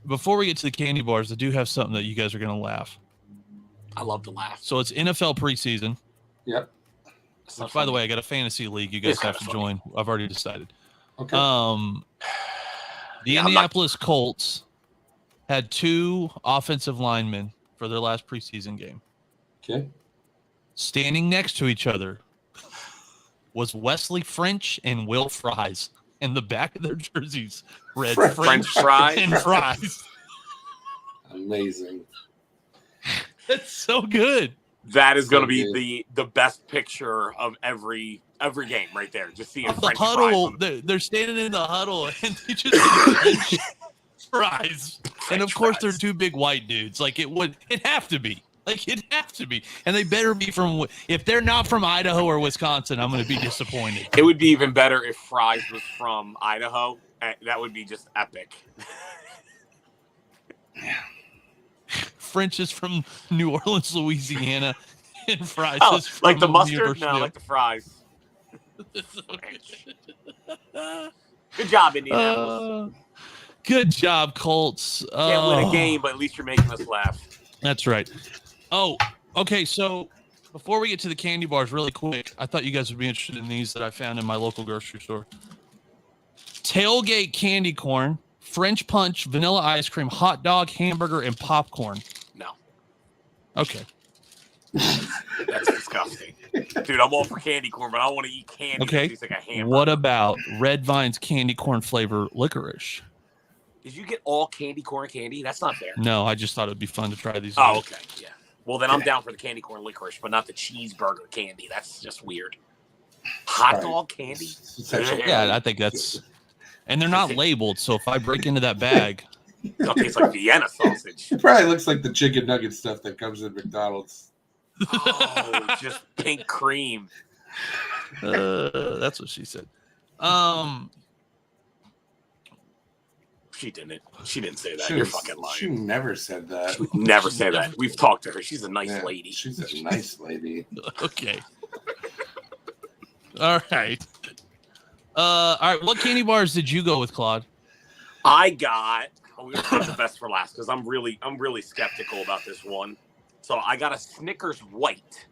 [SPEAKER 1] Before we get to the candy bars, I do have something that you guys are going to laugh.
[SPEAKER 3] I love to laugh.
[SPEAKER 1] So it's NFL preseason.
[SPEAKER 2] Yep.
[SPEAKER 1] Which, by the way, I got a fantasy league you guys have to join. I've already decided.
[SPEAKER 2] Okay.
[SPEAKER 1] The Indianapolis Colts had 2 offensive linemen for their last preseason game.
[SPEAKER 2] Okay.
[SPEAKER 1] Standing next to each other was Wesley French and Will Fries. And the back of their jerseys read
[SPEAKER 3] French fries
[SPEAKER 1] and fries.
[SPEAKER 2] Amazing.
[SPEAKER 1] That's so good.
[SPEAKER 3] That is going to be the best picture of every game right there. Just seeing
[SPEAKER 1] the
[SPEAKER 3] French
[SPEAKER 1] huddle.
[SPEAKER 3] fries.
[SPEAKER 1] They're standing in the huddle and they just French fries. And of course, they're 2 big white dudes. Like it'd have to be. Like it'd have to be. And they better be from. If they're not from Idaho or Wisconsin, I'm going to be disappointed.
[SPEAKER 3] It would be even better if Fries was from Idaho. That would be just epic.
[SPEAKER 1] French is from New Orleans, Louisiana, and Fries is from
[SPEAKER 3] like the mustard?
[SPEAKER 1] University.
[SPEAKER 3] No, like the fries. Good job, Indianapolis.
[SPEAKER 1] Good job, Colts.
[SPEAKER 3] Can't win a game, but at least you're making us laugh.
[SPEAKER 1] That's right. Oh, okay. So before we get to the candy bars, really quick, I thought you guys would be interested in these that I found in my local grocery store. Tailgate candy corn, French punch, vanilla ice cream, hot dog, hamburger, and popcorn.
[SPEAKER 3] No.
[SPEAKER 1] Okay.
[SPEAKER 3] That's disgusting. Dude, I'm all for candy corn, but I don't want to eat candy that tastes like a hamburger.
[SPEAKER 1] What about Red Vine's candy corn flavor licorice?
[SPEAKER 3] Did you get all candy corn candy? That's not fair.
[SPEAKER 1] No, I just thought it'd be fun to try these.
[SPEAKER 3] Oh, okay. Yeah. Well, then I'm down for the candy corn licorice, but not the cheeseburger candy. That's just weird. Hot dog candy?
[SPEAKER 1] Yeah, I think that's... And they're not labeled, so if I break into that bag...
[SPEAKER 3] It'll taste like Vienna sausage.
[SPEAKER 2] It probably looks like the chicken nugget stuff that comes in McDonald's.
[SPEAKER 3] Oh, just pink cream.
[SPEAKER 1] That's what she said.
[SPEAKER 3] She didn't. She didn't say that. You're fucking lying.
[SPEAKER 2] She never said that.
[SPEAKER 3] She would never say that. We've talked to her. She's a nice lady.
[SPEAKER 2] She's a nice lady.
[SPEAKER 1] Okay. All right. All right. What candy bars did you go with, Claude?
[SPEAKER 3] I got. I'm gonna put the best for last because I'm really skeptical about this one. So I got a Snickers white.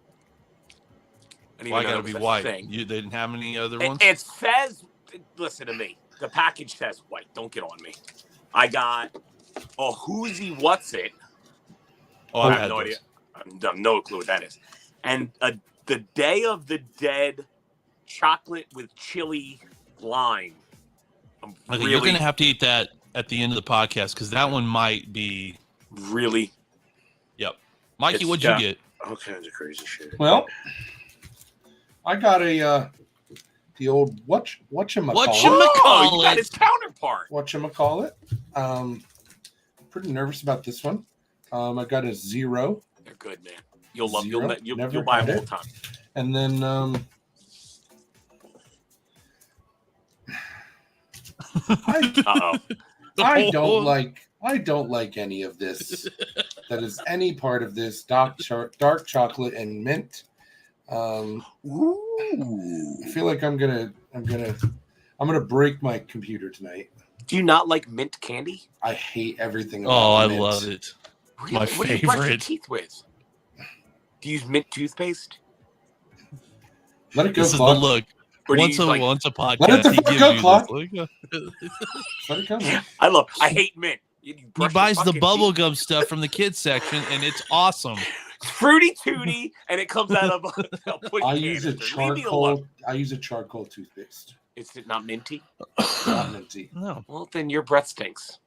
[SPEAKER 1] Why gotta be white? They didn't have any other ones?
[SPEAKER 3] It says, listen to me. The package says white. Don't get on me. I got a Whoozy What's It.
[SPEAKER 1] Oh,
[SPEAKER 3] I have no idea. I have no clue what that is. And the Day of the Dead chocolate with chili lime.
[SPEAKER 1] I think you're going to have to eat that at the end of the podcast because that one might be...
[SPEAKER 3] Really?
[SPEAKER 1] Yep. Mikey, what'd you get?
[SPEAKER 3] All kinds of crazy shit.
[SPEAKER 2] Well, I got the old whatchamacallit.
[SPEAKER 3] Oh, you got his counterpart.
[SPEAKER 2] Whatchamacallit. Pretty nervous about this one. I got a 0.
[SPEAKER 3] They're good, man. You'll buy them all the time.
[SPEAKER 2] And then I don't like any of this. That is any part of this dark chocolate and mint. I feel like I'm gonna break my computer tonight.
[SPEAKER 3] Do you not like mint candy?
[SPEAKER 2] I hate everything about mint.
[SPEAKER 1] I love it.
[SPEAKER 3] Really?
[SPEAKER 1] My
[SPEAKER 3] what do you brush your
[SPEAKER 1] favorite.
[SPEAKER 3] teeth with? Do you use mint toothpaste?
[SPEAKER 2] Let it go,
[SPEAKER 1] This
[SPEAKER 2] Claude.
[SPEAKER 1] is the look.
[SPEAKER 3] Or do you
[SPEAKER 1] Once a podcast,
[SPEAKER 2] Let it
[SPEAKER 1] he gives
[SPEAKER 2] go,
[SPEAKER 1] you
[SPEAKER 2] Claude.
[SPEAKER 1] this
[SPEAKER 2] Let it go, man.
[SPEAKER 3] I hate mint.
[SPEAKER 1] He buys the bubblegum stuff from the kids section, and it's awesome.
[SPEAKER 3] Fruity Tooty, and it comes out of a push
[SPEAKER 2] I use a
[SPEAKER 3] canister. Leave me alone.
[SPEAKER 2] charcoal toothpaste.
[SPEAKER 3] Is it not minty?
[SPEAKER 2] Not minty.
[SPEAKER 1] No.
[SPEAKER 3] Well, then your breath stinks.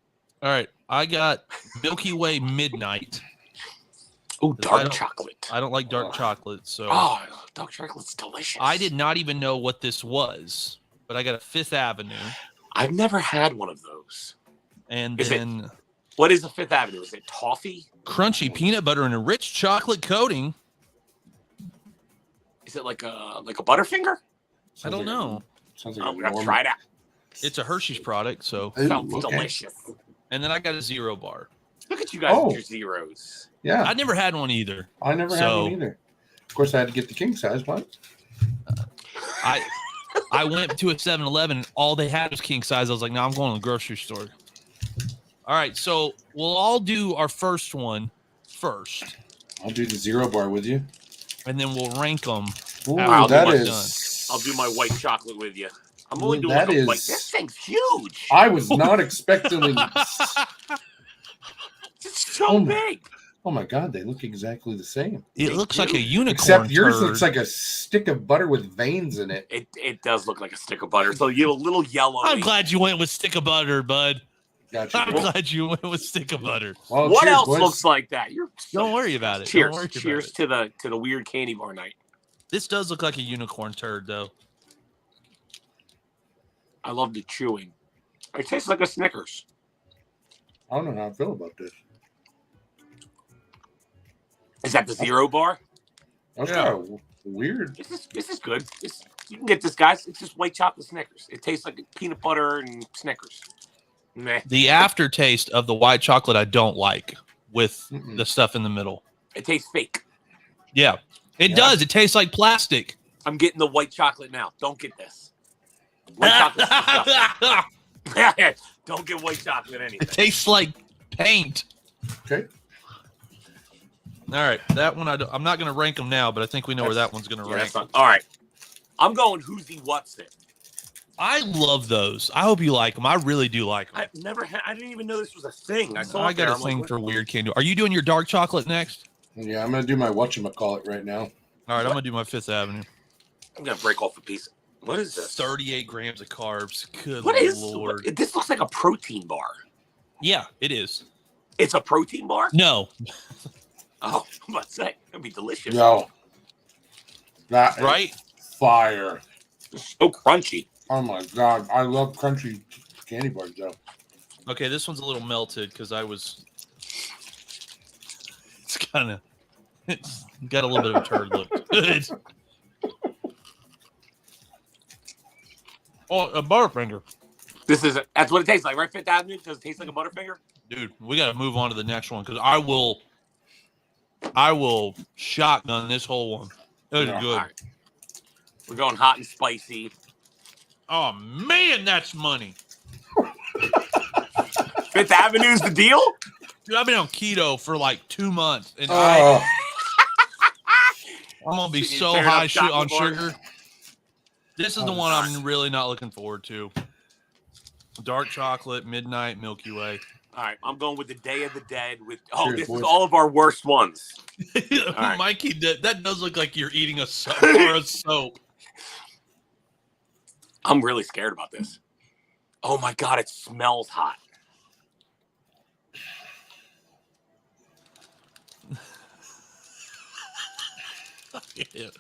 [SPEAKER 1] All right. I got Milky Way Midnight.
[SPEAKER 3] Oh, dark chocolate.
[SPEAKER 1] I don't like dark chocolate, so.
[SPEAKER 3] Oh, dark chocolate's delicious.
[SPEAKER 1] I did not even know what this was, but I got a Fifth Avenue.
[SPEAKER 3] I've never had one of those.
[SPEAKER 1] And
[SPEAKER 3] then. What is a Fifth Avenue? Is it toffee?
[SPEAKER 1] Crunchy peanut butter and a rich chocolate coating.
[SPEAKER 3] Is it like a Butterfinger?
[SPEAKER 1] I don't know.
[SPEAKER 2] Sounds like
[SPEAKER 3] I'm gonna try it out.
[SPEAKER 1] It's a Hershey's product, so.
[SPEAKER 3] Sounds delicious.
[SPEAKER 1] And then I got a 0 bar.
[SPEAKER 3] Look at you guys with your zeros.
[SPEAKER 2] Yeah.
[SPEAKER 1] I never had one either.
[SPEAKER 2] I never had one either. Of course, I had to get the king size one.
[SPEAKER 1] I went to a 7-Eleven and all they had was king size. I was like, no, I'm going to the grocery store. All right, so we'll all do our first one first.
[SPEAKER 2] I'll do the 0 bar with you.
[SPEAKER 1] And then we'll rank them.
[SPEAKER 2] Ooh,
[SPEAKER 3] I'll do my white chocolate with you. I'm only doing white. This thing's huge.
[SPEAKER 2] I was not expecting
[SPEAKER 3] It's so big.
[SPEAKER 2] Oh my God, they look exactly the same.
[SPEAKER 1] It looks like a unicorn.
[SPEAKER 2] Except yours looks like a stick of butter with veins in it.
[SPEAKER 3] It does look like a stick of butter. So you have a little yellow.
[SPEAKER 1] I'm glad you went with stick of butter, bud.
[SPEAKER 2] Gotcha.
[SPEAKER 1] I'm glad you went with stick of butter.
[SPEAKER 2] Well,
[SPEAKER 3] what else looks like that?
[SPEAKER 1] Don't worry about it.
[SPEAKER 3] Cheers. Cheers to the weird candy bar night.
[SPEAKER 1] This does look like a unicorn turd, though.
[SPEAKER 3] I love the chewing. It tastes like a Snickers.
[SPEAKER 2] I don't know how I feel about this.
[SPEAKER 3] Is that the 0 bar?
[SPEAKER 2] That's kind of weird.
[SPEAKER 3] This is good. You can get this, guys. It's just white chocolate Snickers. It tastes like peanut butter and Snickers. Meh.
[SPEAKER 1] The aftertaste of the white chocolate I don't like with the stuff in the middle.
[SPEAKER 3] It tastes fake.
[SPEAKER 1] Yeah, it does. It tastes like plastic.
[SPEAKER 3] I'm getting the white chocolate now. Don't get this. White chocolate. Don't get white chocolate anything.
[SPEAKER 1] It tastes like paint.
[SPEAKER 2] Okay.
[SPEAKER 1] All right, that one I'm not going to rank them now, but I think we know where that one's going to rank.
[SPEAKER 3] All right, I'm going Who's He What's It.
[SPEAKER 1] I love those. I hope you like them. I really do like them.
[SPEAKER 3] I've never had. I didn't even know this was a thing. I
[SPEAKER 1] got a thing for weird candy. Are you doing your dark chocolate next?
[SPEAKER 2] Yeah, I'm gonna do my whatchamacallit right now.
[SPEAKER 1] All right, I'm gonna do my Fifth Avenue.
[SPEAKER 3] I'm gonna break off a piece. What is this?
[SPEAKER 1] 38 grams of carbs. Good Lord.
[SPEAKER 3] This looks like a protein bar.
[SPEAKER 1] Yeah, it is.
[SPEAKER 3] It's a protein bar?
[SPEAKER 1] No.
[SPEAKER 3] Oh, I'm about to say, it'd be delicious.
[SPEAKER 2] No. That
[SPEAKER 1] right?
[SPEAKER 2] Fire.
[SPEAKER 3] It's so crunchy.
[SPEAKER 2] Oh my God. I love crunchy candy bars though.
[SPEAKER 1] Okay, this one's a little melted because it's kind of, it's got a little bit of a turd look. Oh, a Butterfinger.
[SPEAKER 3] That's what it tastes like, right? Fifth Avenue? Does it taste like a Butterfinger?
[SPEAKER 1] Dude, we got to move on to the next one because I will shotgun this whole one. That is good.
[SPEAKER 3] Right. We're going hot and spicy.
[SPEAKER 1] Oh, man, that's money.
[SPEAKER 3] Fifth Avenue's the deal?
[SPEAKER 1] Dude, I've been on keto for like 2 months, and
[SPEAKER 2] Oh.
[SPEAKER 1] I'm going to be so
[SPEAKER 3] tearing
[SPEAKER 1] high
[SPEAKER 3] up chocolate
[SPEAKER 1] on
[SPEAKER 3] bars?
[SPEAKER 1] sugar. This is the one I'm really not looking forward to. Dark chocolate, midnight, Milky Way.
[SPEAKER 3] All right, I'm going with the Day of the Dead.
[SPEAKER 2] Cheers,
[SPEAKER 3] this
[SPEAKER 2] boys.
[SPEAKER 3] is all of our worst ones. Right.
[SPEAKER 1] Mikey, that does look like you're eating a soap or a soap.
[SPEAKER 3] I'm really scared about this. Oh my God, it smells hot.
[SPEAKER 1] Yeah.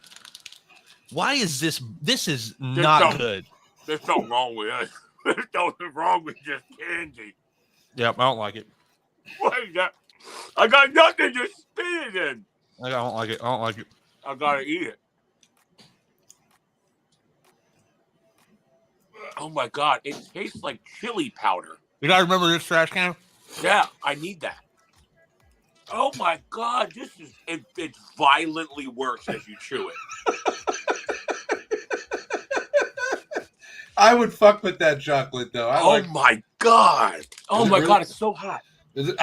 [SPEAKER 1] Why is this? This is not good.
[SPEAKER 3] There's something wrong with it. There's nothing wrong with just candy.
[SPEAKER 1] Yep, I don't like it.
[SPEAKER 3] What is that? I got nothing to spit it in.
[SPEAKER 1] I don't like it. I don't like it.
[SPEAKER 3] I gotta eat it. Oh my God, it tastes like chili powder.
[SPEAKER 1] You guys remember this trash can?
[SPEAKER 3] Yeah, I need that. Oh my God, it's violently worse as you chew it.
[SPEAKER 2] I would fuck with that chocolate though.
[SPEAKER 3] My God. Oh my God, it's so hot.
[SPEAKER 2] Is it?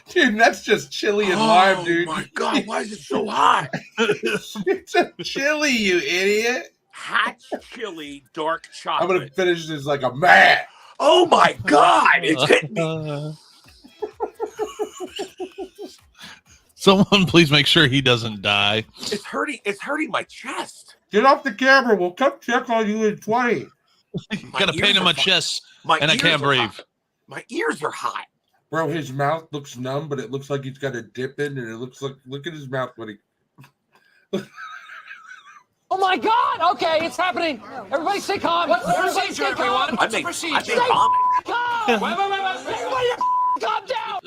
[SPEAKER 2] Dude, that's just chili and lime, dude.
[SPEAKER 3] Oh my God, why is it so hot?
[SPEAKER 2] It's a chili, you idiot.
[SPEAKER 3] Hot chili, dark chocolate.
[SPEAKER 2] I'm gonna finish this like a man.
[SPEAKER 3] Oh my God, it's hit me.
[SPEAKER 1] Someone please make sure he doesn't die.
[SPEAKER 3] It's hurting my chest.
[SPEAKER 2] Get off the camera. We'll come check on you in 20.
[SPEAKER 1] Got a pain in my chest, and I can't breathe.
[SPEAKER 3] My ears are hot.
[SPEAKER 2] Bro, his mouth looks numb, but it looks like he's got a dip in, and it looks like, look at his mouth when he...
[SPEAKER 4] Oh my God! Okay, it's happening. Everybody stay calm. Everybody stay calm.
[SPEAKER 3] I make vomit.
[SPEAKER 4] Wait. Everybody calm down.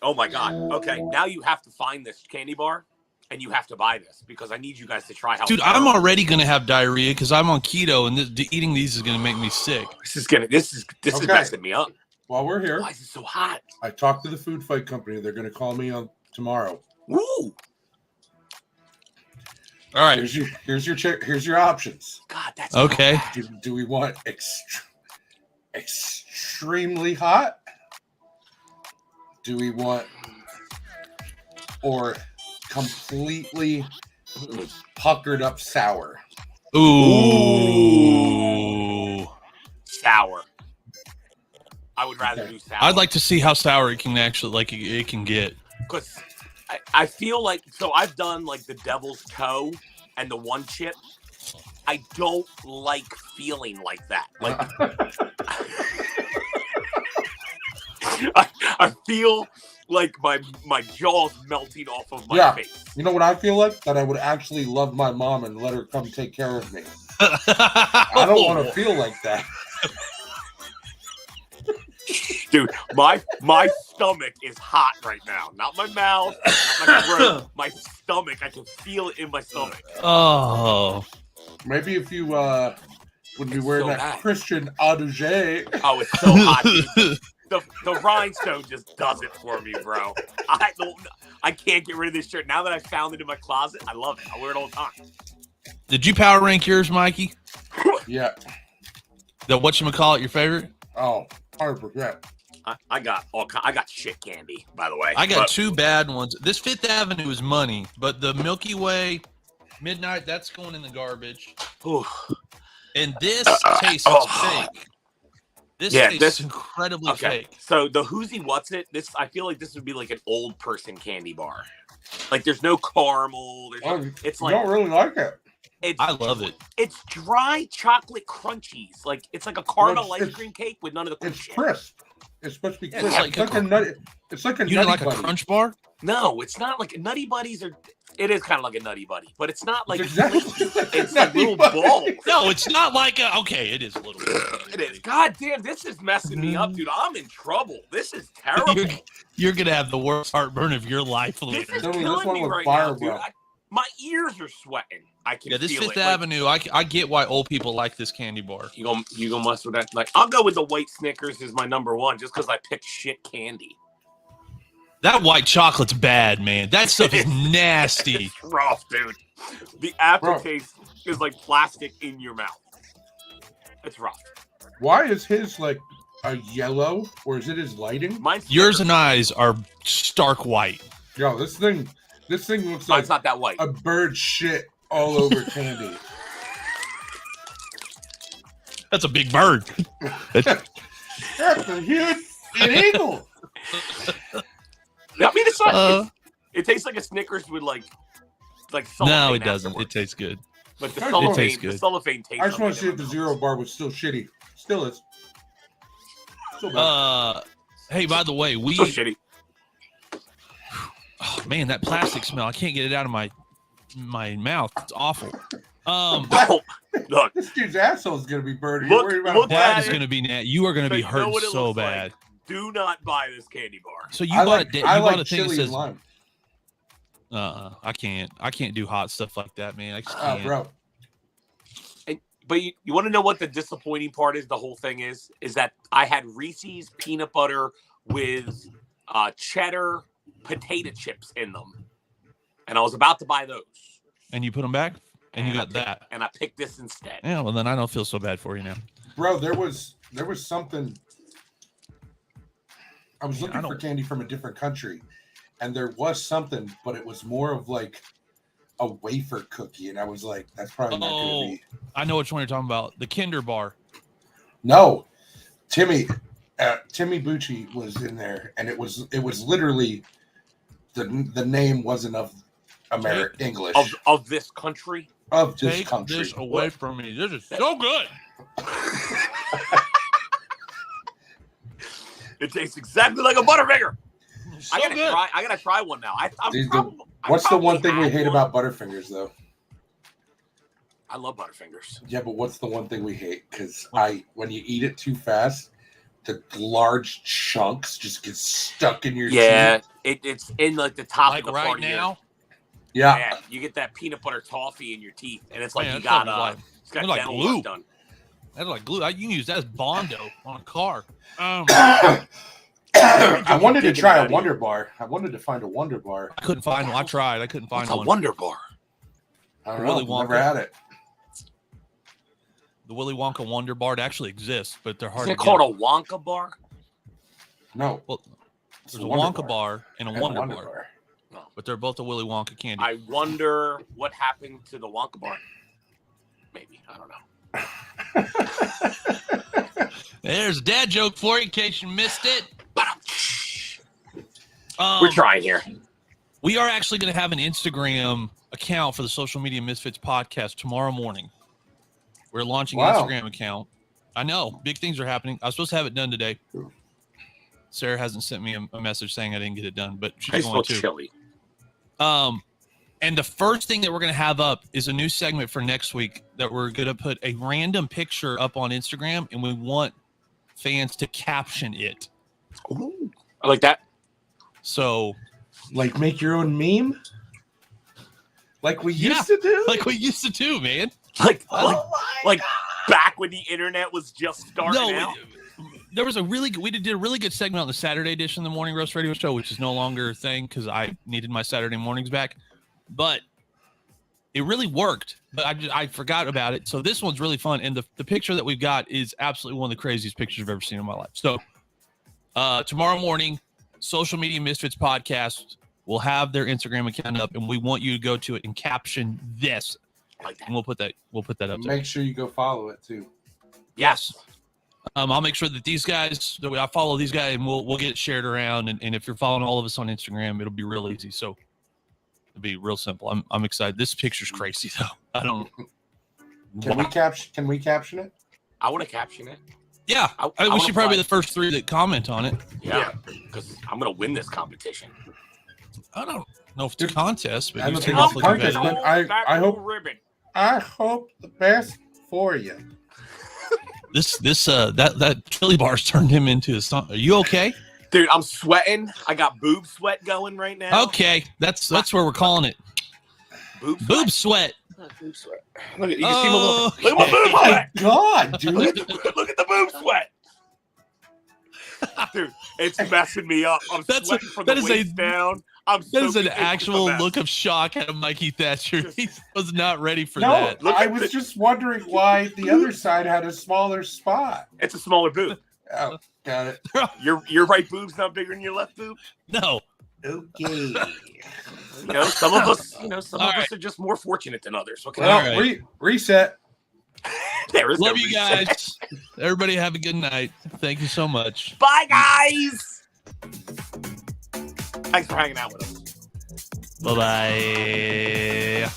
[SPEAKER 3] Oh my God. Okay, now you have to find this candy bar, and you have to buy this because I need you guys to try how.
[SPEAKER 1] Dude, I'm already gonna have diarrhea because I'm on keto, and eating these is gonna make me sick.
[SPEAKER 3] This is messing me up.
[SPEAKER 2] While we're here,
[SPEAKER 3] Why is it so hot?
[SPEAKER 2] I talked to the food fight company. They're going to call me on tomorrow.
[SPEAKER 3] Woo!
[SPEAKER 1] All right.
[SPEAKER 2] Here's your options.
[SPEAKER 3] God, that's
[SPEAKER 1] okay.
[SPEAKER 2] Do we want extremely hot? Do we want or completely puckered up sour?
[SPEAKER 1] Ooh.
[SPEAKER 3] Sour. I would rather do sour.
[SPEAKER 1] I'd like to see how sour it can actually it can get.
[SPEAKER 3] Because I feel like I've done like the Devil's Toe and the one chip. I don't like feeling like that. Like I feel like my jaw's melting off of my face.
[SPEAKER 2] You know what I feel like? That I would actually love my mom and let her come take care of me. I don't want to feel like that.
[SPEAKER 3] Dude, my stomach is hot right now. Not my mouth, not my throat. My stomach. I can feel it in my stomach.
[SPEAKER 1] Oh.
[SPEAKER 2] Maybe if you would be wearing that Christian Auduget.
[SPEAKER 3] Oh, it's so hot. The rhinestone just does it for me, bro. I can't get rid of this shirt. Now that I found it in my closet, I love it. I wear it all the time.
[SPEAKER 1] Did you power rank yours, Mikey?
[SPEAKER 2] Yeah.
[SPEAKER 1] The whatchamacallit, your favorite?
[SPEAKER 2] Oh, 100%.
[SPEAKER 3] I got shit candy, by the way.
[SPEAKER 1] I got two bad ones. This Fifth Avenue is money, but the Milky Way Midnight, that's going in the garbage.
[SPEAKER 3] Ooh.
[SPEAKER 1] And this tastes fake. This tastes incredibly fake.
[SPEAKER 3] So the Whoozy What's It? I feel like this would be like an old person candy bar. Like there's no caramel. It's like
[SPEAKER 2] I don't really like it.
[SPEAKER 1] I love it.
[SPEAKER 3] It's dry chocolate crunchies. Like it's like a caramel ice cream cake with none of the.
[SPEAKER 2] It's crisp. It's supposed to be crisp.
[SPEAKER 1] It's like
[SPEAKER 2] a nutty. It's like a
[SPEAKER 1] you
[SPEAKER 2] nutty
[SPEAKER 1] like
[SPEAKER 2] buddy.
[SPEAKER 1] a Crunch Bar?
[SPEAKER 3] No, it's not like Nutty Buddies are. It is kind of like a Nutty Buddy, but it's not like
[SPEAKER 2] it's
[SPEAKER 3] like little balls.
[SPEAKER 1] No, it's not like a. Okay, it is a little bit.
[SPEAKER 3] It is. God damn, this is messing me up, dude. I'm in trouble. This is terrible.
[SPEAKER 1] You're gonna have the worst heartburn of your life later.
[SPEAKER 3] This is killing me right now, dude. My ears are sweating. I can feel it.
[SPEAKER 1] This Fifth Avenue, I get why old people like this candy bar.
[SPEAKER 3] You gonna mess with that? Like, I'll go with the white Snickers as my number one, just because I picked shit candy.
[SPEAKER 1] That white chocolate's bad, man. That stuff is nasty.
[SPEAKER 3] It's rough, dude. The aftertaste is like plastic in your mouth. It's rough.
[SPEAKER 2] Why is his like a yellow, or is it his lighting?
[SPEAKER 1] Yours and I's are stark white.
[SPEAKER 2] Yo, this thing looks like
[SPEAKER 3] it's not that white.
[SPEAKER 2] A bird shit all over candy.
[SPEAKER 1] That's a big bird.
[SPEAKER 2] That's a huge eagle.
[SPEAKER 3] I mean, it's not. It tastes like a Snickers with like cellophane.
[SPEAKER 1] No, it doesn't.
[SPEAKER 3] Afterwards.
[SPEAKER 1] It tastes good.
[SPEAKER 3] But the cellophane,
[SPEAKER 1] tastes good.
[SPEAKER 3] The cellophane tastes.
[SPEAKER 2] I just want to see if the Zero Bar was still shitty. Still is. Still bad.
[SPEAKER 1] Hey, by the way,
[SPEAKER 3] so shitty.
[SPEAKER 1] Oh man, that plastic smell! I can't get it out of my mouth. It's awful.
[SPEAKER 3] Look,
[SPEAKER 2] this dude's asshole is gonna be burning.
[SPEAKER 1] That is gonna be you are gonna be hurting so bad.
[SPEAKER 3] Like. Do not buy this candy bar.
[SPEAKER 1] So you bought a thing that says
[SPEAKER 2] lime.
[SPEAKER 1] I can't do hot stuff like that, man. I just can't.
[SPEAKER 2] Bro.
[SPEAKER 3] But you want to know what the disappointing part is? The whole thing is that I had Reese's peanut butter with cheddar potato chips in them, and I was about to buy those.
[SPEAKER 1] And you put them back, and you got that,
[SPEAKER 3] and I picked this instead.
[SPEAKER 1] Yeah, well then I don't feel so bad for you now,
[SPEAKER 2] bro. There was something. I was looking for candy from a different country, and there was something, but it was more of like a wafer cookie, and I was like, "That's probably not going to be."
[SPEAKER 1] I know which one you're talking about. The Kinder Bar.
[SPEAKER 2] No, Timmy Bucci was in there, and it was literally the name wasn't of American English
[SPEAKER 3] of this country.
[SPEAKER 2] Of this
[SPEAKER 1] Take
[SPEAKER 2] country.
[SPEAKER 1] This away from me. This is so good.
[SPEAKER 3] It tastes exactly like a Butterfinger.
[SPEAKER 1] So
[SPEAKER 3] I gotta try one now.
[SPEAKER 2] What's the one thing we hate about Butterfingers, though?
[SPEAKER 3] I love Butterfingers.
[SPEAKER 2] Yeah, but what's the one thing we hate? Because when you eat it too fast, the large chunks just get stuck in your teeth.
[SPEAKER 3] It's in like the top
[SPEAKER 1] like
[SPEAKER 3] of the
[SPEAKER 1] right
[SPEAKER 3] part
[SPEAKER 1] now.
[SPEAKER 2] Yeah,
[SPEAKER 3] you get that peanut butter toffee in your teeth, and it's like
[SPEAKER 1] Man,
[SPEAKER 3] you got
[SPEAKER 1] it's got like glue done. That's like glue. You can use that as Bondo on a car.
[SPEAKER 2] I wanted to try a Wonder Bar. I wanted to find a Wonder Bar.
[SPEAKER 1] I couldn't find one. I tried. I couldn't find one.
[SPEAKER 3] A Wonder Bar.
[SPEAKER 2] I don't know. Never had it.
[SPEAKER 1] The Willy Wonka Wonder Bar actually exists, but they're hard.
[SPEAKER 3] Is it called a Wonka bar?
[SPEAKER 2] No.
[SPEAKER 1] Well, there's a Wonka bar and a Wonder Bar.
[SPEAKER 3] No.
[SPEAKER 1] But they're both a Willy Wonka candy.
[SPEAKER 3] I wonder what happened to the Wonka bar. Maybe. I don't know.
[SPEAKER 1] There's a dad joke for you in case you missed it.
[SPEAKER 3] We're trying here.
[SPEAKER 1] We are actually going to have an Instagram account for the Social Media Misfits podcast tomorrow morning. We're launching an Instagram account. I know. Big things are happening. I was supposed to have it done today. Sarah hasn't sent me a message saying I didn't get it done, but she's going to.
[SPEAKER 3] Chilly.
[SPEAKER 1] And the first thing that we're going to have up is a new segment for next week that we're going to put a random picture up on Instagram, and we want fans to caption it.
[SPEAKER 3] Ooh, I like that.
[SPEAKER 1] So,
[SPEAKER 2] like, make your own meme? Like we used to do?
[SPEAKER 1] Like we used to do, man.
[SPEAKER 3] Like back when the internet was just starting out.
[SPEAKER 1] There was we did a really good segment on the Saturday edition of the Morning Roast Radio Show, which is no longer a thing because I needed my Saturday mornings back. But it really worked. but I forgot about it. So this one's really fun, and the picture that we've got is absolutely one of the craziest pictures I've ever seen in my life. So tomorrow morning, Social Media Misfits podcast will have their Instagram account up, and we want you to go to it and caption this.
[SPEAKER 3] Like that.
[SPEAKER 1] And we'll put that up there.
[SPEAKER 2] Make sure you go follow it too.
[SPEAKER 3] Yes.
[SPEAKER 1] I'll make sure that I follow these guys, and we'll get it shared around. And if you're following all of us on Instagram, it'll be real easy. So it'll be real simple. I'm excited. This picture's crazy though. I don't.
[SPEAKER 2] Can we caption it?
[SPEAKER 3] I want to caption it.
[SPEAKER 1] Yeah, we should probably be the first 3 that comment on it.
[SPEAKER 3] Yeah, because I'm gonna win this competition.
[SPEAKER 1] I don't know if it's a contest, but
[SPEAKER 2] I
[SPEAKER 1] you
[SPEAKER 2] don't
[SPEAKER 1] seem
[SPEAKER 2] think
[SPEAKER 1] awfully
[SPEAKER 2] it's a contest,
[SPEAKER 1] competitive.
[SPEAKER 2] but I hope
[SPEAKER 3] ribbon.
[SPEAKER 2] I hope the best for you.
[SPEAKER 1] That chili bar's turned him into a song. Are you okay?
[SPEAKER 3] Dude, I'm sweating. I got boob sweat going right now.
[SPEAKER 1] Okay, that's where we're calling it. Boob sweat.
[SPEAKER 3] Boob sweat. Look at you can see my little,
[SPEAKER 1] Okay.
[SPEAKER 3] look at my boob sweat.
[SPEAKER 2] God, dude.
[SPEAKER 3] Look at the boob sweat. Dude, it's messing me up. I'm sweating from the waist down.
[SPEAKER 1] That is an actual look of shock out of Mikey Thatcher. He was not ready for
[SPEAKER 2] No,
[SPEAKER 1] that.
[SPEAKER 2] I was just wondering why the other side had a smaller spot.
[SPEAKER 3] It's a smaller boob.
[SPEAKER 2] Oh, got it.
[SPEAKER 3] Your right boob's not bigger than your left boob.
[SPEAKER 1] No.
[SPEAKER 2] Okay.
[SPEAKER 3] Some of us, us are just more fortunate than others. Okay.
[SPEAKER 2] Well,
[SPEAKER 1] right.
[SPEAKER 2] Reset.
[SPEAKER 3] There is
[SPEAKER 1] Love
[SPEAKER 3] no
[SPEAKER 1] you
[SPEAKER 3] reset.
[SPEAKER 1] guys. Everybody have a good night. Thank you so much.
[SPEAKER 3] Bye, guys. Thanks for hanging out with us.
[SPEAKER 1] Bye-bye.